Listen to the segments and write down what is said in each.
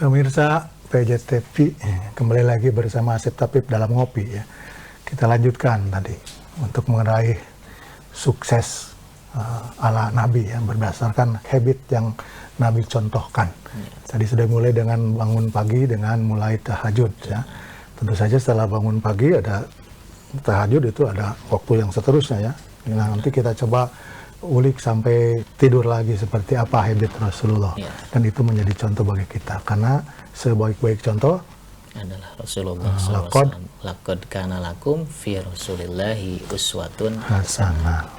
Pemirsa PJTV, kembali lagi bersama Asep Tapip dalam ngopi ya. Kita lanjutkan tadi untuk mengenai sukses ala Nabi yang berdasarkan habit yang Nabi contohkan. Tadi sudah mulai dengan bangun pagi dengan mulai tahajud ya. Tentu saja setelah bangun pagi ada tahajud, itu ada waktu yang seterusnya ya. Nah, nanti kita coba ulik sampai tidur lagi seperti apa habit Rasulullah dan itu menjadi contoh bagi kita karena sebaik-baik contoh adalah Rasulullah SAW. Laqad kana lakum fi Rasulillahi uswatun hasanah.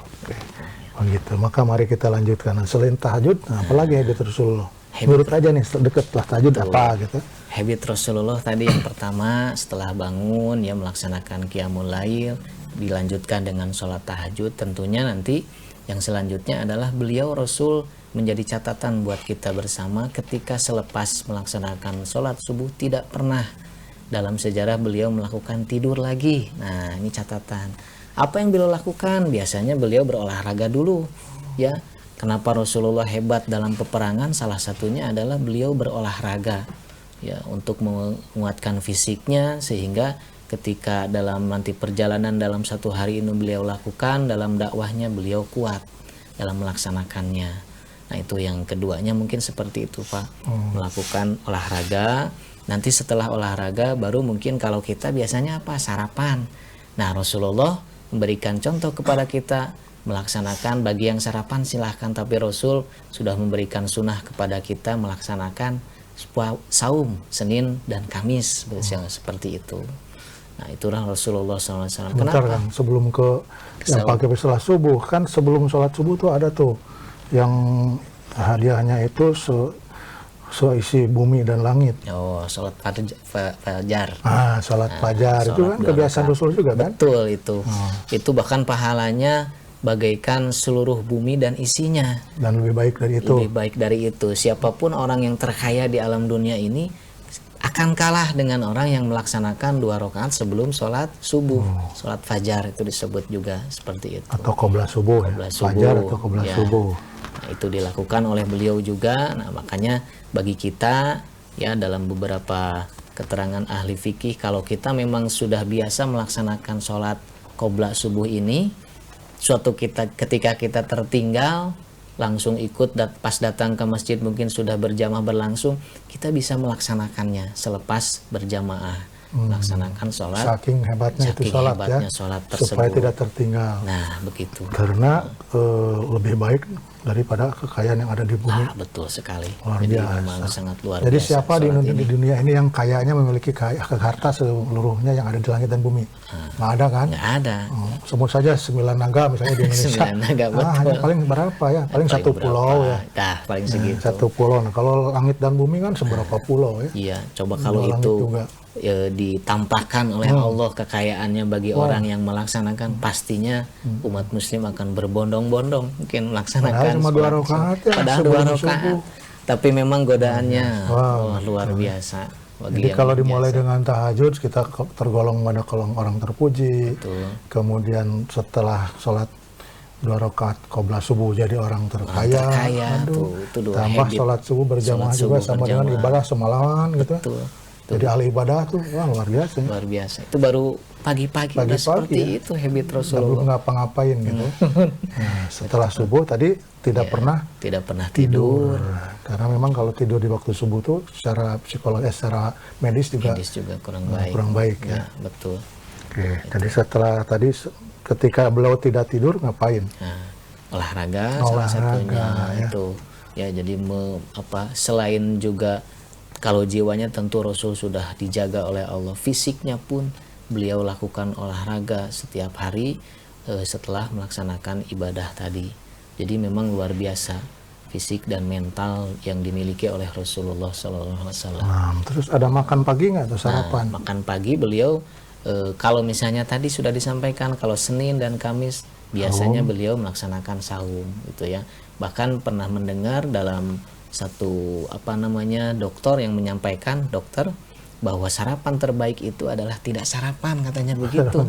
Begitu. Maka mari kita lanjutkan. Selain tahajud, apalagi habit Rasulullah? Menurut aja nih, dekatlah tahajud apa gitu. Habit Rasulullah tadi yang pertama setelah bangun ya melaksanakan qiyamul lail, dilanjutkan dengan sholat tahajud. Tentunya nanti yang selanjutnya adalah beliau Rasul menjadi catatan buat kita bersama ketika selepas melaksanakan sholat subuh tidak pernah dalam sejarah beliau melakukan tidur lagi. Nah, ini catatan. Apa yang beliau lakukan? Biasanya beliau berolahraga dulu ya. Kenapa Rasulullah hebat dalam peperangan? Salah satunya adalah beliau berolahraga ya untuk menguatkan fisiknya sehingga ketika dalam nanti perjalanan dalam satu hari ini beliau lakukan, dalam dakwahnya beliau kuat dalam melaksanakannya. Nah, itu yang keduanya mungkin seperti itu Pak, melakukan olahraga. Nanti setelah olahraga baru mungkin kalau kita biasanya apa? Sarapan. Nah, Rasulullah memberikan contoh kepada kita melaksanakan, bagi yang sarapan silahkan, tapi Rasul sudah memberikan sunnah kepada kita melaksanakan saum Senin dan Kamis seperti itu. Nah, itulah Rasulullah SAW. Bentar kan, sebelum ke yang pakai setelah subuh, kan sebelum sholat subuh tuh ada tuh yang hadiahnya itu seisi bumi dan langit. Oh, sholat fajar. Sholat fajar itu kan kebiasaan Rasul juga kan? Betul itu. Itu bahkan pahalanya bagaikan seluruh bumi dan isinya. Dan lebih baik dari itu. Lebih baik dari itu. Siapapun orang yang terkaya di alam dunia ini akan kalah dengan orang yang melaksanakan 2 rakaat sebelum sholat subuh. Sholat fajar itu disebut juga seperti itu. Atau qobla subuh. Fajar atau qobla subuh. Nah, itu dilakukan oleh beliau juga. Nah, makanya bagi kita ya dalam beberapa keterangan ahli fikih, kalau kita memang sudah biasa melaksanakan sholat qobla subuh ini, ketika kita tertinggal langsung ikut pas datang ke masjid mungkin sudah berjamaah berlangsung, kita bisa melaksanakannya selepas berjamaah melaksanakan sholat. Saking hebatnya itu sholat ya, supaya tidak tertinggal. Nah, begitu. Karena lebih baik daripada kekayaan yang ada di bumi. Betul sekali. Luar Jadi biasa. memang sangat luar Jadi biasa. Siapa di dunia ini yang kayanya memiliki harta seluruhnya yang ada di langit dan bumi? Nggak ada kan? Nggak ada. Sebut saja 9 naga misalnya di Indonesia. 9 naga, betul. Hanya paling berapa ya? Paling satu pulau ya. Nah, paling segitu. Satu pulau. Nah, kalau langit dan bumi kan seberapa pulau ya? Iya, coba kalau itu ditampakkan oleh Allah kekayaannya bagi orang yang melaksanakan, pastinya umat muslim akan berbondong-bondong mungkin melaksanakan cuma 2 rakaat ya, padahal 2 rakaat, tapi memang godaannya luar biasa. Jadi kalau dimulai dengan tahajud, kita tergolong pada kolong orang terpuji. Betul. Kemudian setelah sholat 2 rakaat qobla subuh jadi orang terkaya. Tambah sholat subuh berjamaah juga sama dengan ibadah semalaman gitu. Betul. Jadi ahli ibadah tuh luar biasa. Luar biasa. Itu baru pagi-pagi seperti ya. Itu habit Rasulullah. Belum ngapa-ngapain gitu. Nah, setelah subuh tadi tidak pernah tidur. Karena memang kalau tidur di waktu subuh tuh secara psikologis, secara medis juga kurang baik ya. Betul. Oke, jadi setelah tadi ketika beliau tidak tidur ngapain? Olahraga salah satunya ya. Itu. Ya, jadi selain juga kalau jiwanya tentu Rasul sudah dijaga oleh Allah, fisiknya pun beliau lakukan olahraga setiap hari setelah melaksanakan ibadah tadi. Jadi memang luar biasa fisik dan mental yang dimiliki oleh Rasulullah SAW. Terus ada makan pagi nggak atau sarapan? Makan pagi beliau kalau misalnya tadi sudah disampaikan kalau Senin dan Kamis biasanya beliau melaksanakan saum gitu ya. Bahkan pernah mendengar dalam satu dokter yang menyampaikan bahwa sarapan terbaik itu adalah tidak sarapan, katanya begitu.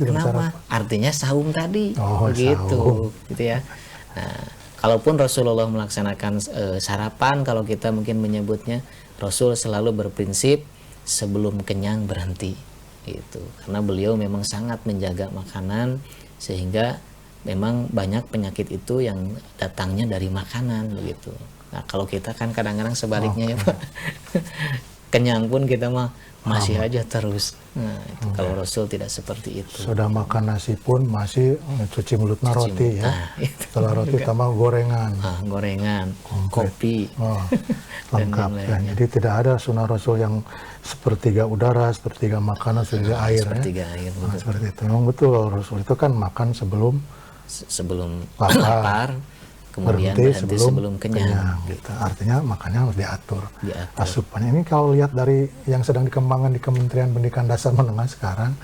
Kenapa? Artinya saum tadi, begitu, gitu ya. Nah, kalaupun Rasulullah melaksanakan sarapan, kalau kita mungkin menyebutnya, Rasul selalu berprinsip sebelum kenyang berhenti gitu. Karena beliau memang sangat menjaga makanan sehingga memang banyak penyakit itu yang datangnya dari makanan begitu. Nah, kalau kita kan kadang-kadang sebaliknya ya Pak. Kenyang pun kita mah masih aja terus. Nah, itu kalau Rasul tidak seperti itu. Sudah makan nasi pun masih cuci mulutnya roti ya. Nah, itu Setelah roti tambah gorengan. gorengan, kopi. Oh, Dan lengkap yang ya. lainnya. Jadi tidak ada sunnah Rasul yang sepertiga udara, sepertiga makanan, sepertiga air. Sepertiga Ya. air Nah, betul. seperti itu. Memang betul Rasul itu kan makan sebelum Sebelum Lapar. lapar, kemudian berhenti sebelum kenyang. gitu. Artinya makannya harus diatur. Diatur. Asupannya ini kalau lihat dari yang sedang dikembangkan di Kementerian Pendidikan Dasar Menengah sekarang,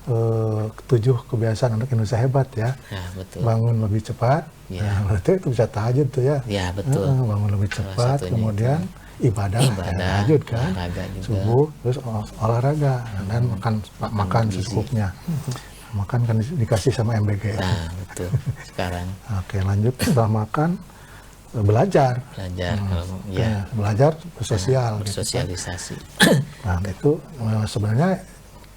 7 kebiasaan anak Indonesia hebat ya. Nah, betul. Bangun lebih cepat, Ya. nah, berarti itu bisa tahajud tuh ya. Ya, betul. Bangun lebih Salah cepat, satunya kemudian ibadah, tahajud kan, olahraga juga. subuh, terus olahraga dan makan secukupnya. Makan kan dikasih sama MBG. Nah, betul. Sekarang Oke, lanjut setelah makan belajar. belajar kalau ya Belajar bersosial. gitu. bersosialisasi. Nah, itu sebenarnya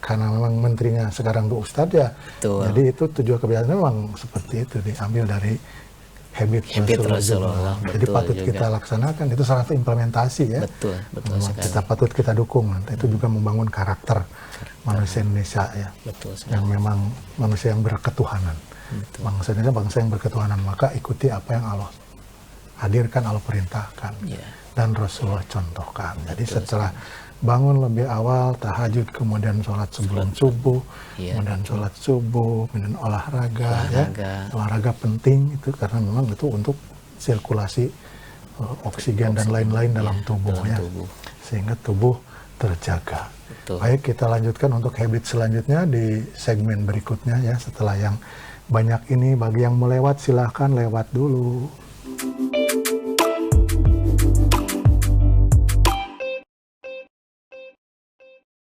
karena memang menterinya sekarang tuh Ustadz ya. Betul. Jadi itu 7 kebiasaan memang seperti itu diambil dari habit Rasulullah, Jadi betul patut juga. kita laksanakan, itu salah satu implementasi ya. Betul, betul Memang sekali. kita patut kita dukung. Itu juga membangun karakter manusia Indonesia ya. Betul sekali. Yang memang manusia yang berketuhanan. Betul. Bangsa Indonesia bangsa yang berketuhanan, maka ikuti apa yang Allah hadirkan, Allah perintahkan, Ya. dan Rasulullah contohkan. Jadi setelah bangun lebih awal, tahajud, kemudian sholat sebelum subuh, Ya. kemudian sholat subuh, kemudian olahraga, ya. Olahraga penting itu karena memang itu untuk sirkulasi oksigen dan lain-lain dalam tubuh ya, tubuh. sehingga tubuh terjaga. Betul. Baik, kita lanjutkan untuk habit selanjutnya di segmen berikutnya ya. Setelah yang banyak ini, bagi yang melewat silahkan lewat dulu.